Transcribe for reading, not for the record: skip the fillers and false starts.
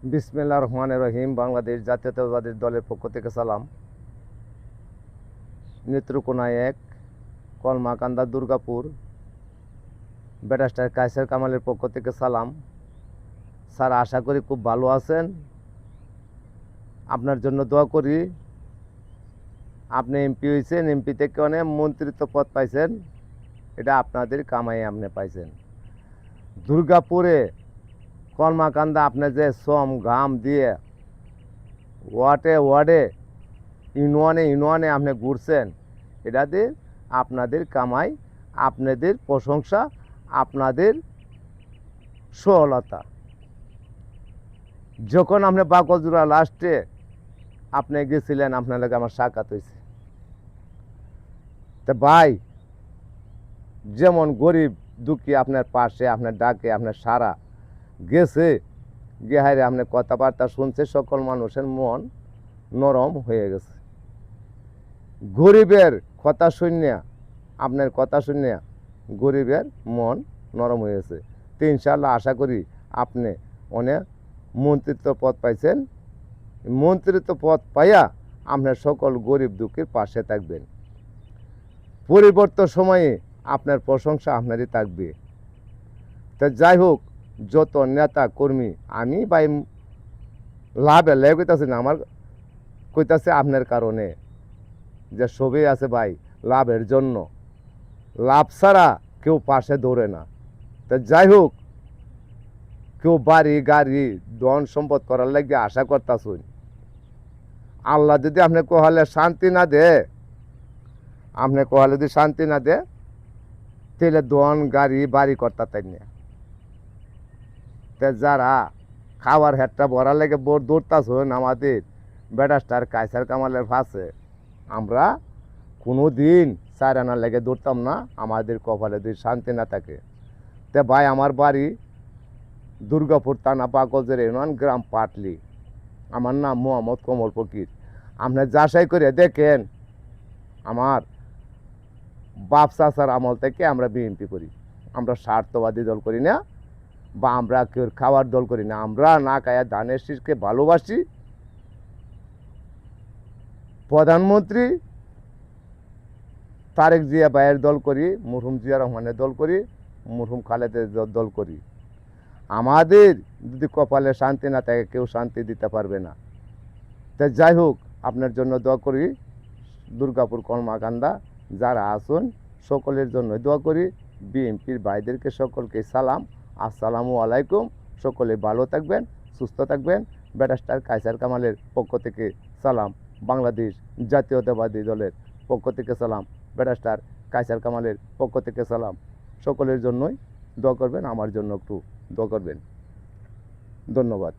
বিসমিল্লাহির রহমানির রহিম। বাংলাদেশ জাতীয়তাবাদী দলের পক্ষ থেকে সালাম। নেত্রকোনা 1, কলমাকান্দা, দুর্গাপুর, ব্যারিস্টার কায়সার কামালের পক্ষ থেকে সালাম। স্যার, আশা করি খুব ভালো আছেন। আপনার জন্য দোয়া করি। আপনি এমপি হয়েছেন, এমপি থেকে অনেক মন্ত্রিত্ব পদ পাইছেন, এটা আপনাদের কামাই আপনি পাইছেন। দুর্গাপুরে কলমাকান্দা আপনি যে শ্রম ঘাম দিয়ে ওয়ার্ডে ওয়ার্ডে ইউনিয়নে ইউনিয়নে আপনি ঘুরছেন, এটাতে আপনাদের কামাই, আপনাদের প্রশংসা, আপনাদের সফলতা। যখন আপনি বাকলজোড়া লাস্টে আপনি গেছিলেন, আপনার লাগে আমার সাক্ষাৎ হয়েছে। তা ভাই, যেমন গরিব দুঃখী আপনার পাশে, আপনার ডাকে আপনার সারা গেছে, গেহারে আপনার কথাবার্তা শুনছে, সকল মানুষের মন নরম হয়ে গেছে। গরিবের কথা শুনিয়া, আপনার কথা শুনিয়া গরিবের মন নরম হয়েছে। তো ইনশাআল্লাহ আশা করি আপনি অনেক মন্ত্রিত্ব পদ পাইছেন। মন্ত্রিত্ব পদ পাইয়া আপনার সকল গরিব দুঃখীর পাশে থাকবেন। পরিবর্তন সময়ে আপনার প্রশংসা আপনারই থাকবে। তা যাই হোক, যত নেতা কর্মী, আমি ভাই লাভে লেগে কইতাছি না, আমার কইতাছে আপনার কারণে, যে সবই আছে ভাই লাভের জন্য। লাভ ছাড়া কেউ পাশে দৌড়ে না। তা যাই হোক, কেউ বাড়ি গাড়ি ধন সম্পদ করার লাগে আশা করতেছুন। আল্লাহ যদি আপনি কোহালে শান্তি না দে, আপনি কোহালে যদি শান্তি না দে, তাহলে ধন গাড়ি বাড়ি করতে তাই না। তে যারা খাওয়ার হেডটা ভরার লাগে বোর দৌড়তাছুন আমাদের ব্যারিস্টার কায়সার কামালের ফাঁসে, আমরা কোনো দিন চার আনার লেগে দৌড়তাম না, আমাদের কপালে যদি শান্তি না থাকে। তে ভাই, আমার বাড়ি দুর্গাপুর থানা বাকলজোর ইউনিয়ন, গ্রাম পাটলি। আমার নাম মোহাম্মদ কমল ফকির। আপনি যাচাই করে দেখেন, আমার বাপ চাচার আমল থেকে আমরা বিএনপি করি। আমরা স্বার্থবাদী দল করি না, বা আমরা কেউ খাওয়ার দল করি না। আমরা না খায়া ধানের শীষকে ভালোবাসি। প্রধানমন্ত্রী তারেক জিয়া ভাইয়ের দল করি, মরহুম জিয়া রহমানের দল করি, মরহুম খালেদের দল করি। আমাদের যদি কপালে শান্তি না থাকে, কেউ শান্তি দিতে পারবে না। তাই যাই হোক, আপনার জন্য দোয়া করি। দুর্গাপুর কলমাকান্দা যারা আসুন, সকলের জন্য দোয়া করি। বিএনপির ভাইদেরকে সকলকে সালাম, আসসালামু আলাইকুম। সকলে ভালো থাকবেন, সুস্থ থাকবেন। ব্যারিস্টার কায়সার কামালের পক্ষ থেকে সালাম। বাংলাদেশ জাতীয়তাবাদী দলের পক্ষ থেকে সালাম। ব্যারিস্টার কায়সার কামালের পক্ষ থেকে সালাম। সকলের জন্যই দোয়া করবেন, আমার জন্য একটু দোয়া করবেন। ধন্যবাদ।